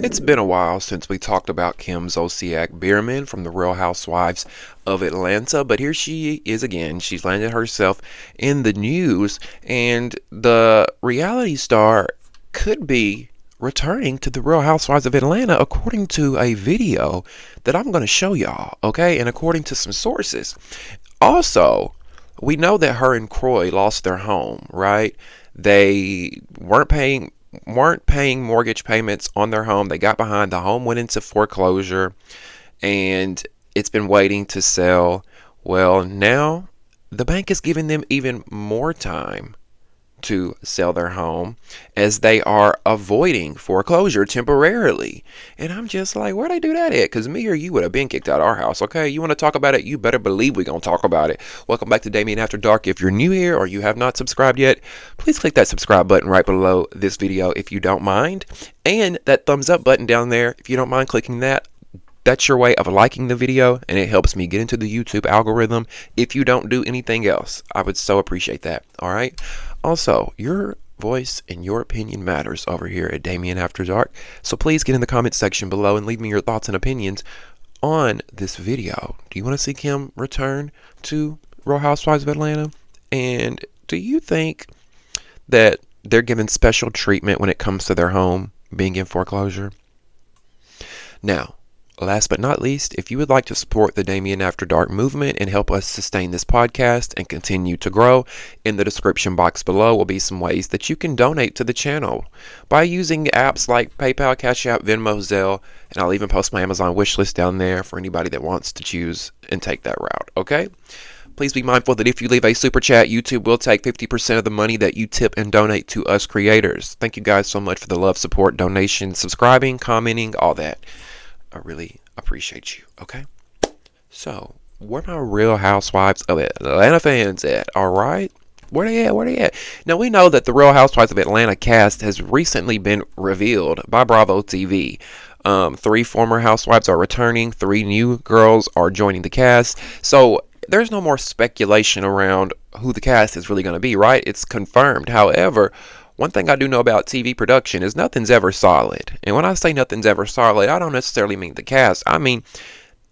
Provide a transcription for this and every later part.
It's been a while since we talked about Kim Zolciak-Biermann from the Real Housewives of Atlanta, but here she is again. She's landed herself in the news, and the reality star could be returning to the Real Housewives of Atlanta according to a video that I'm going to show y'all, okay? And according to some sources. Also, we know that her and Kroy lost their home, right? They weren't paying mortgage payments on their home. They got behind. The home went into foreclosure and it's been waiting to sell. Well, now the bank is giving them even more time to sell their home as they are avoiding foreclosure temporarily. And I'm just like, where'd they do that at? Because me or you would have been kicked out of our house, okay? You want to talk about it? You better believe we're going to talk about it. Welcome back to Damien After Dark. If you're new here or you have not subscribed yet, please click that subscribe button right below this video if you don't mind. And that thumbs up button down there, if you don't mind clicking that. That's your way of liking the video, and it helps me get into the YouTube algorithm. If you don't do anything else, I would so appreciate that, all right? Also, your voice and your opinion matters over here at Damien After Dark, so please get in the comment section below and leave me your thoughts and opinions on this video. Do you want to see Kim return to Real Housewives of Atlanta? And do you think that they're given special treatment when it comes to their home being in foreclosure? Now, last but not least, if you would like to support the Damien After Dark movement and help us sustain this podcast and continue to grow, in the description box below will be some ways that you can donate to the channel by using apps like PayPal, Cash App, Venmo, Zelle, and I'll even post my Amazon wish list down there for anybody that wants to choose and take that route, okay? Please be mindful that if you leave a super chat, YouTube will take 50% of the money that you tip and donate to us creators. Thank you guys so much for the love, support, donations, subscribing, commenting, all that. I really appreciate you, okay? So, where my Real Housewives of Atlanta fans at, alright? Where they at? Where they at? Now, we know that the Real Housewives of Atlanta cast has recently been revealed by Bravo TV. 3 former housewives are returning. 3 new girls are joining the cast. So, there's no more speculation around who the cast is really going to be, right? It's confirmed. However, one thing I do know about TV production is nothing's ever solid. And when I say nothing's ever solid, I don't necessarily mean the cast. I mean,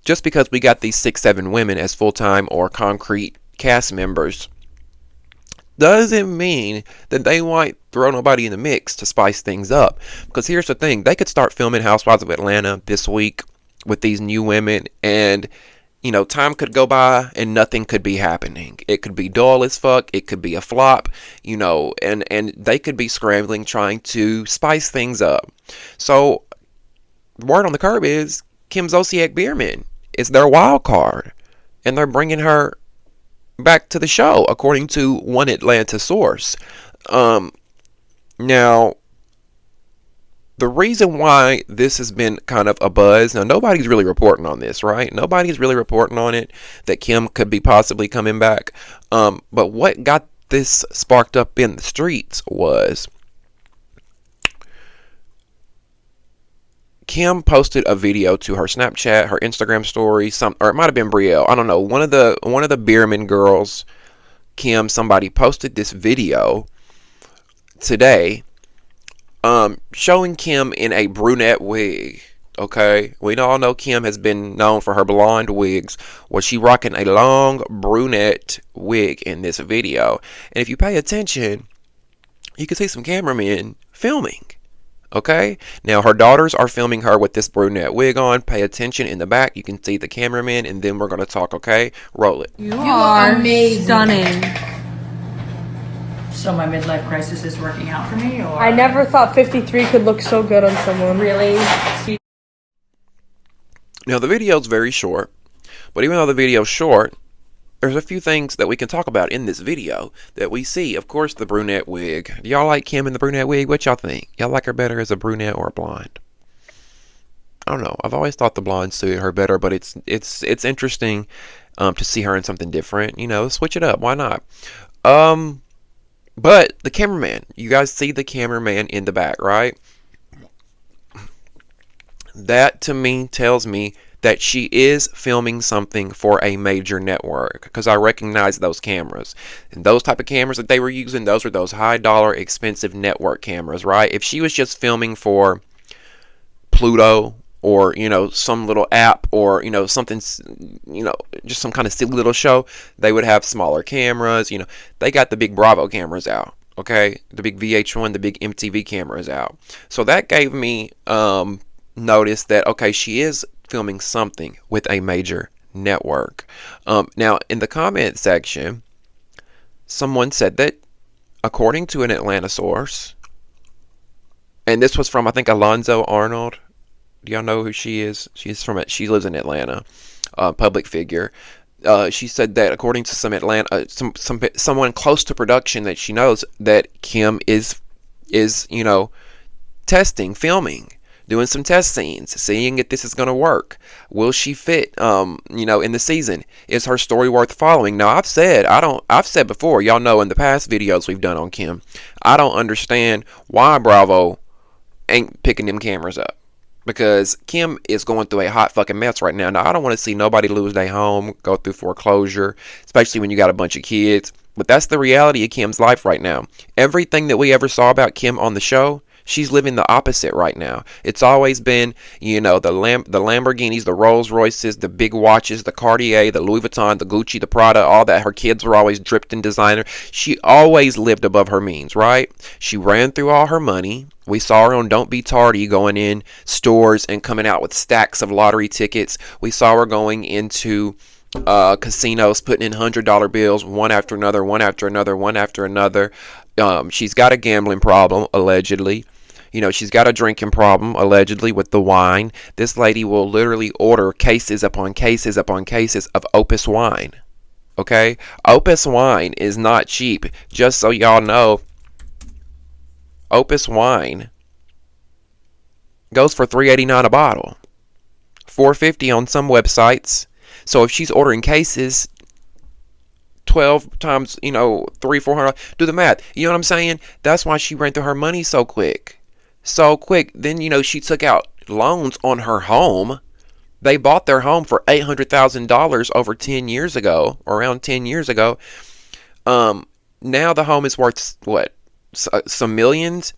just because we got these 6-7 women as full-time or concrete cast members doesn't mean that they might throw nobody in the mix to spice things up. Because here's the thing. They could start filming Housewives of Atlanta this week with these new women, and you know, time could go by and nothing could be happening. It could be dull as fuck. It could be a flop, you know, and they could be scrambling trying to spice things up. So, word on the curb is Kim Zolciak-Biermann is their wild card, and they're bringing her back to the show, according to one Atlanta source. Now, the reason why this has been kind of a buzz, now nobody's really reporting on this, right? Nobody's really reporting on it, that Kim could be possibly coming back. But what got this sparked up in the streets was Kim posted a video to her Snapchat, her Instagram story, or it might have been Brielle. I don't know. One of the Biermann girls, Kim, somebody posted this video today, showing Kim in a brunette wig. Okay, we all know Kim has been known for her blonde wigs. Well, she rocking a long brunette wig in this video, and if you pay attention, you can see some cameramen filming. Okay, now her daughters are filming her with this brunette wig on. Pay attention in the back, you can see the cameraman, and then we're gonna talk. Okay, roll it. You are amazing. Stunning. So my midlife crisis is working out for me, or? I never thought 53 could look so good on someone. Really? Now the video's very short, but even though the video's short, there's a few things that we can talk about in this video that we see. Of course, the brunette wig. Do y'all like Kim in the brunette wig? What y'all think? Y'all like her better as a brunette or a blonde? I don't know. I've always thought the blonde suited her better, but it's interesting to see her in something different. You know, switch it up. Why not? But the cameraman, you guys see the cameraman in the back, right? That to me tells me that she is filming something for a major network, because I recognize those cameras. And those type of cameras that they were using, those were those high dollar expensive network cameras, right? If she was just filming for Pluto, or some little app, or something, just some kind of silly little show, they would have smaller cameras. They got the big Bravo cameras out, okay, the big VH1, the big MTV cameras out. So that gave me notice that, okay, she is filming something with a major network. Now in the comment section, someone said that, according to an Atlanta source, and this was from, I think, Alonzo Arnold. Do y'all know who she is? She lives in Atlanta, public figure. She said that, according to some Atlanta, someone close to production, that she knows that Kim is testing, filming, doing some test scenes, seeing if this is going to work. Will she fit, in the season? Is her story worth following? Now, I've said before, y'all know in the past videos we've done on Kim, I don't understand why Bravo ain't picking them cameras up. Because Kim is going through a hot fucking mess right now. Now, I don't want to see nobody lose their home, go through foreclosure, especially when you got a bunch of kids. But that's the reality of Kim's life right now. Everything that we ever saw about Kim on the show, she's living the opposite right now. It's always been, the Lamborghinis, the Rolls Royces, the big watches, the Cartier, the Louis Vuitton, the Gucci, the Prada, all that. Her kids were always dripped in designer. She always lived above her means, right? She ran through all her money. We saw her on Don't Be Tardy going in stores and coming out with stacks of lottery tickets. We saw her going into casinos, putting in $100 bills, one after another, one after another, one after another. She's got a gambling problem, allegedly. She's got a drinking problem, allegedly, with the wine. This lady will literally order cases upon cases upon cases of Opus wine. Okay? Opus wine is not cheap. Just so y'all know, Opus wine goes for $3.89 a bottle, $4.50 on some websites. So if she's ordering cases, 12 times, $300-$400, do the math. You know what I'm saying? That's why she ran through her money so quick. Then, she took out loans on her home. They bought their home for $800,000 over 10 years ago, or around 10 years ago. Now the home is worth, what, some millions?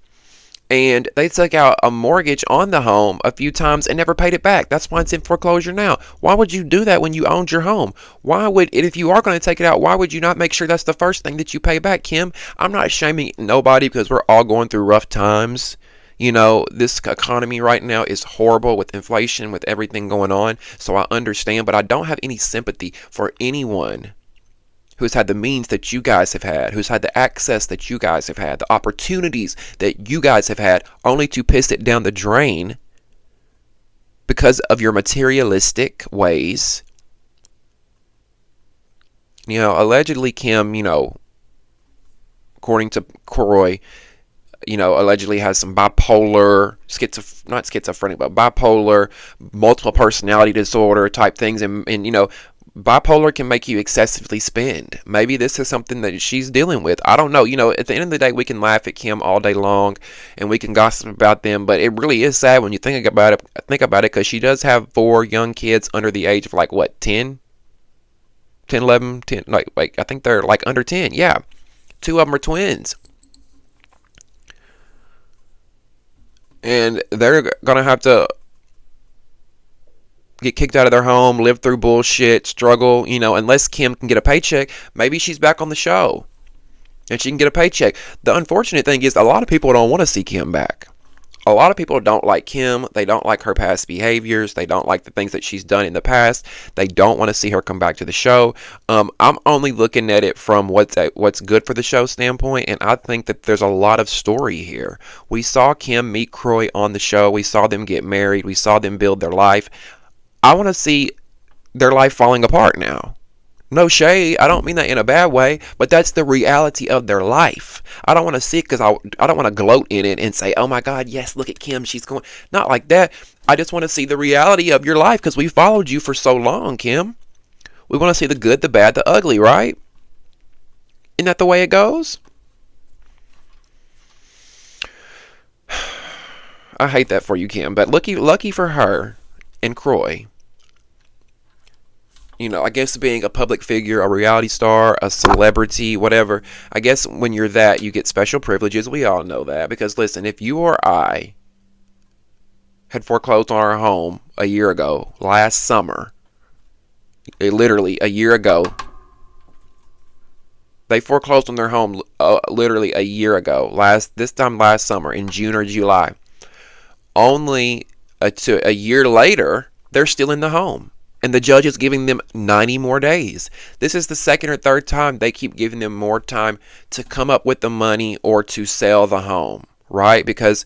And they took out a mortgage on the home a few times and never paid it back. That's why it's in foreclosure now. Why would you do that when you owned your home? If you are going to take it out, why would you not make sure that's the first thing that you pay back, Kim? I'm not shaming nobody, because we're all going through rough times. This economy right now is horrible, with inflation, with everything going on. So I understand, but I don't have any sympathy for anyone who's had the means that you guys have had, who's had the access that you guys have had, the opportunities that you guys have had, only to piss it down the drain because of your materialistic ways. Allegedly Kim, according to Kroy, allegedly has some bipolar, not schizophrenic, but bipolar, multiple personality disorder type things. And bipolar can make you excessively spend. Maybe this is something that she's dealing with. I don't know. At the end of the day, we can laugh at Kim all day long and we can gossip about them, but it really is sad when you think about it, because she does have 4 young kids under the age of 10, 11, 10, I think they're under 10. Yeah. 2 of them are twins. And they're going to have to get kicked out of their home, live through bullshit, struggle, unless Kim can get a paycheck. Maybe she's back on the show and she can get a paycheck. The unfortunate thing is, a lot of people don't want to see Kim back. A lot of people don't like Kim. They don't like her past behaviors. They don't like the things that she's done in the past. They don't want to see her come back to the show. I'm only looking at it from what's good for the show standpoint, and I think that there's a lot of story here. We saw Kim meet Kroy on the show. We saw them get married. We saw them build their life. I want to see their life falling apart now. No shade. I don't mean that in a bad way, but that's the reality of their life. I don't want to see it because I don't want to gloat in it and say, oh my God, yes, look at Kim. She's going. Not like that. I just want to see the reality of your life, because we followed you for so long, Kim. We want to see the good, the bad, the ugly, right? Isn't that the way it goes? I hate that for you, Kim. But lucky for her and Kroy. I guess being a public figure, a reality star, a celebrity, whatever. I guess when you're that, you get special privileges. We all know that. Because listen, if you or I had foreclosed on our home a year ago, last summer, literally a year ago, they foreclosed on their home literally a year ago, this time last summer in June or July. Only a year later, they're still in the home. And the judge is giving them 90 more days. This is the second or third time they keep giving them more time to come up with the money or to sell the home, right? Because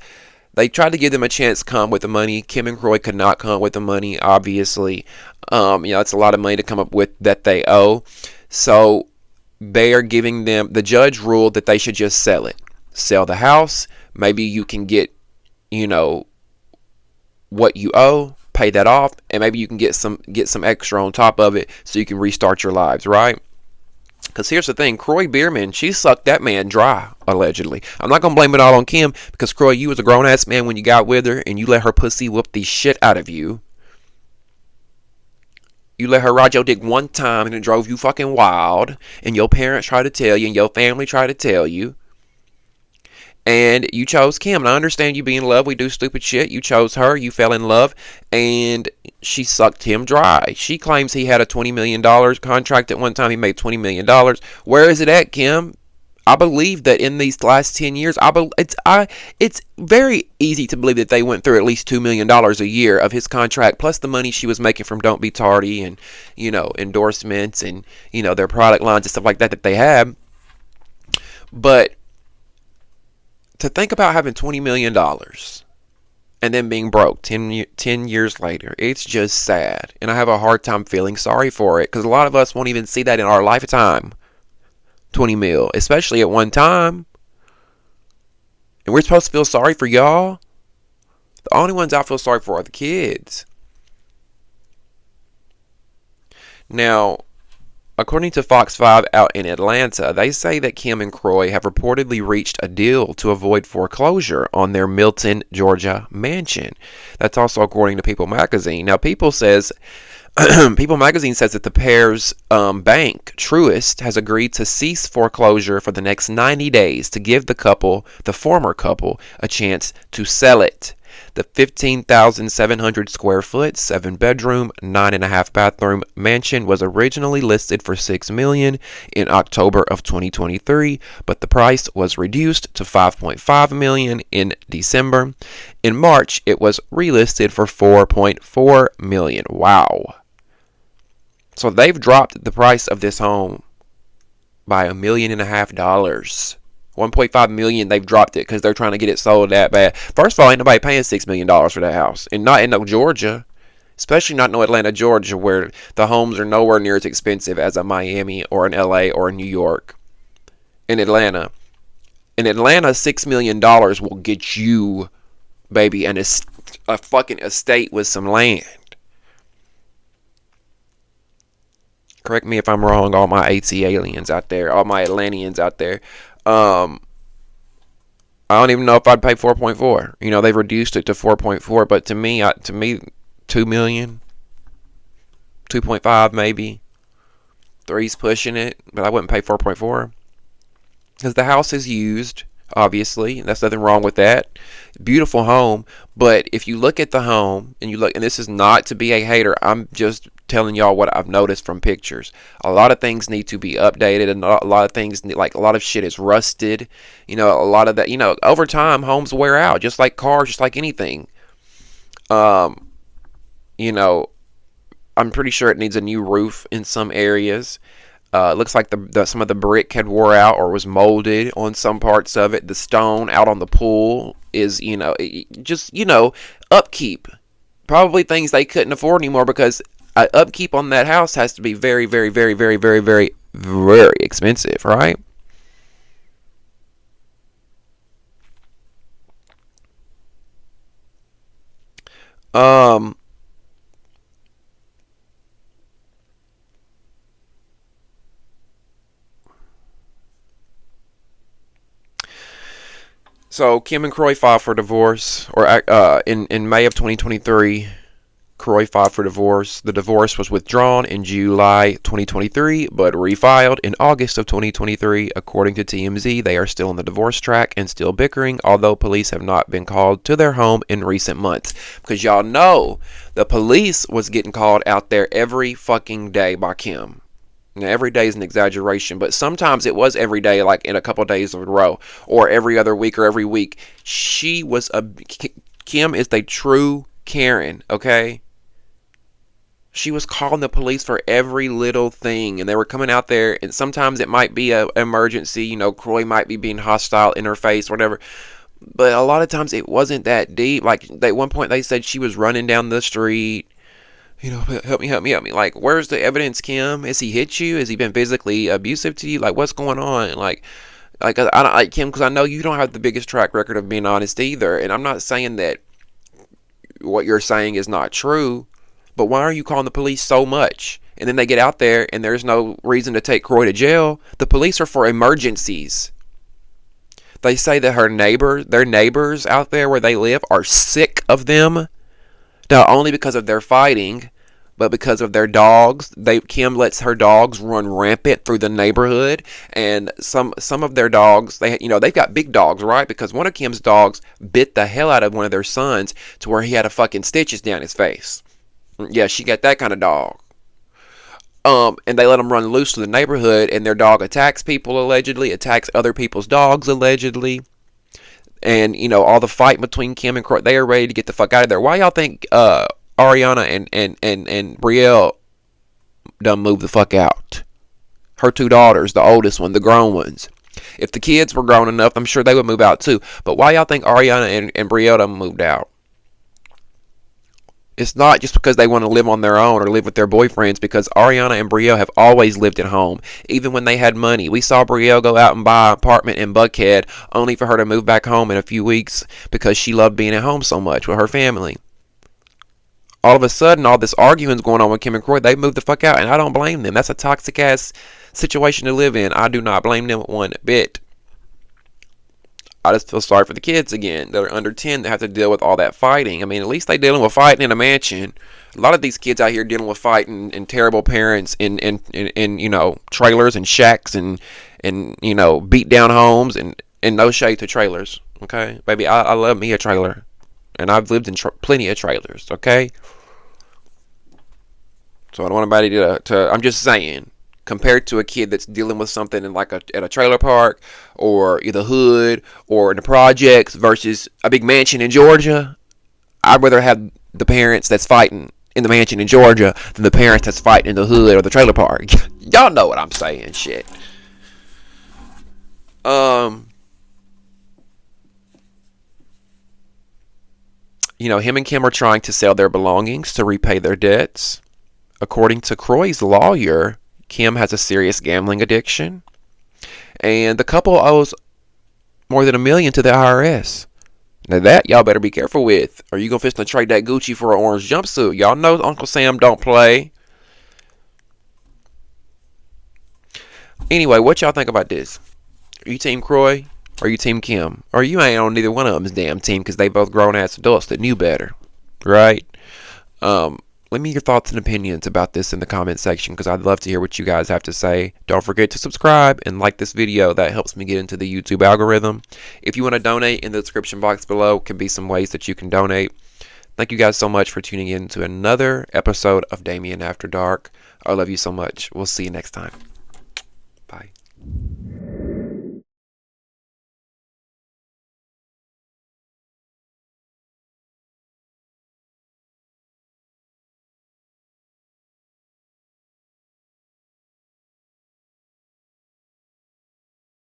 they tried to give them a chance to come with the money. Kim and Kroy could not come with the money, obviously. It's a lot of money to come up with that they owe. So they are giving them, the judge ruled that they should just sell it. Sell the house. Maybe you can get, what you owe, pay that off, and maybe you can get some extra on top of it so you can restart your lives, right? Because here's the thing, Kroy-Biermann, she sucked that man dry, allegedly. I'm not going to blame it all on Kim, because Kroy, you was a grown-ass man when you got with her, and you let her pussy whoop the shit out of you. You let her ride your dick one time, and it drove you fucking wild, and your parents tried to tell you, and your family tried to tell you. And you chose Kim. And I understand you being in love. We do stupid shit. You chose her. You fell in love. And she sucked him dry. She claims he had a $20 million contract at one time. He made $20 million. Where is it at, Kim? I believe that in these last 10 years, it's very easy to believe that they went through at least $2 million a year of his contract, plus the money she was making from Don't Be Tardy and, endorsements and, their product lines and stuff like that they had. But to think about having $20 million and then being broke 10 years later, it's just sad. And I have a hard time feeling sorry for it because a lot of us won't even see that in our lifetime. 20 mil, especially at one time. And we're supposed to feel sorry for y'all. The only ones I feel sorry for are the kids. Now, according to Fox 5 out in Atlanta, they say that Kim and Kroy have reportedly reached a deal to avoid foreclosure on their Milton, Georgia mansion. That's also according to People Magazine. Now, People Magazine says that the pair's bank, Truist, has agreed to cease foreclosure for the next 90 days to give the former couple, a chance to sell it. The 15,700 square foot, 7-bedroom, 9.5 bathroom mansion was originally listed for $6 million in October of 2023, but the price was reduced to $5.5 million in December. In March, it was relisted for $4.4 million. Wow. So they've dropped the price of this home by $1.5 million. $1.5 million, they've dropped it because they're trying to get it sold that bad. First of all, ain't nobody paying $6 million for that house. And not in no Georgia. Especially not in no Atlanta, Georgia, where the homes are nowhere near as expensive as a Miami or an LA or a New York. In Atlanta, $6 million will get you, baby, a fucking estate with some land. Correct me if I'm wrong, all my AT aliens out there, all my Atlanteans out there. I don't even know if I'd pay 4.4. They've reduced it to 4.4, but to me, 2 million, 2.5 maybe. 3's pushing it, but I wouldn't pay 4.4 because the house is used. Obviously, there's nothing wrong with that. Beautiful home, but if you look at the home and this is not to be a hater, I'm just telling y'all what I've noticed from pictures. A lot of things need to be updated, and a lot of things a lot of shit is rusted. A lot of that. Over time, homes wear out, just like cars, just like anything. I'm pretty sure it needs a new roof in some areas. It looks like some of the brick had wore out or was molded on some parts of it. The stone out on the pool is, upkeep. Probably things they couldn't afford anymore because upkeep on that house has to be very, very, very, very, very, very, very expensive, right? So Kim and Kroy filed for divorce, or in May of 2023. Kroy filed for divorce. The divorce was withdrawn in July 2023, but refiled in August of 2023. According to TMZ, they are still on the divorce track and still bickering, although police have not been called to their home in recent months. Because y'all know the police was getting called out there every fucking day by Kim. Now, every day is an exaggeration, but sometimes it was every day, like in a couple of days in a row, or every other week or every week. Kim is the true Karen, okay? She was calling the police for every little thing, and they were coming out there, and sometimes it might be an emergency. You know, Kroy might be being hostile in her face, whatever. But a lot of times it wasn't that deep. Like, at one point they said she was running down the street. You know, help me, help me, help me. Like, where's the evidence, Kim? Has he hit you? Has he been physically abusive to you? Like, what's going on? Like I don't like Kim, because I know you don't have the biggest track record of being honest either. And I'm not saying that what you're saying is not true. But why are you calling the police so much? And then they get out there and there's no reason to take Kroy to jail. The police are for emergencies. They say that their neighbors out there where they live are sick of them. Not only because of their fighting, but because of their dogs. Kim lets her dogs run rampant through the neighborhood. And some of their dogs, they've got big dogs, right? Because one of Kim's dogs bit the hell out of one of their sons to where he had a fucking stitches down his face. Yeah, she got that kind of dog. And they let them run loose to the neighborhood, and their dog attacks people allegedly, attacks other people's dogs allegedly. And, all the fight between Kim and Kroy, they are ready to get the fuck out of there. Why y'all think Ariana and Brielle done moved the fuck out? Her two daughters, the oldest one, the grown ones. If the kids were grown enough, I'm sure they would move out too. But why y'all think Ariana and Brielle done moved out? It's not just because they want to live on their own or live with their boyfriends, because Ariana and Brielle have always lived at home, even when they had money. We saw Brielle go out and buy an apartment in Buckhead, only for her to move back home in a few weeks because she loved being at home so much with her family. All of a sudden, all this arguing's going on with Kim and Kroy. They moved the fuck out, and I don't blame them. That's a toxic-ass situation to live in. I do not blame them one bit. I just feel sorry for the kids again that are under 10 that have to deal with all that fighting. I mean, at least they dealing with fighting in a mansion. A lot of these kids out here dealing with fighting and terrible parents in trailers and shacks and beat down homes and no shade to trailers. Okay, baby, I love me a trailer, and I've lived in plenty of trailers. Okay, so I don't want anybody to. I'm just saying. Compared to a kid that's dealing with something in at a trailer park or the hood or in the projects versus a big mansion in Georgia, I'd rather have the parents that's fighting in the mansion in Georgia than the parents that's fighting in the hood or the trailer park. Y'all know what I'm saying, shit. Him and Kim are trying to sell their belongings to repay their debts. According to Kroy's lawyer, Kim has a serious gambling addiction, and the couple owes more than $1 million to the IRS. Now that y'all better be careful with. Are you gonna trade that Gucci for an orange jumpsuit? Y'all know Uncle Sam don't play. Anyway, what y'all think about this? Are you Team Kroy? Or are you Team Kim? Or you ain't on neither one of them's damn team because they both grown ass adults that knew better, right? Let me your thoughts and opinions about this in the comment section, because I'd love to hear what you guys have to say. Don't forget to subscribe and like this video. That helps me get into the YouTube algorithm. If you want to donate, in the description box below can be some ways that you can donate. Thank you guys so much for tuning in to another episode of Damien After Dark. I love you so much. We'll see you next time. Bye.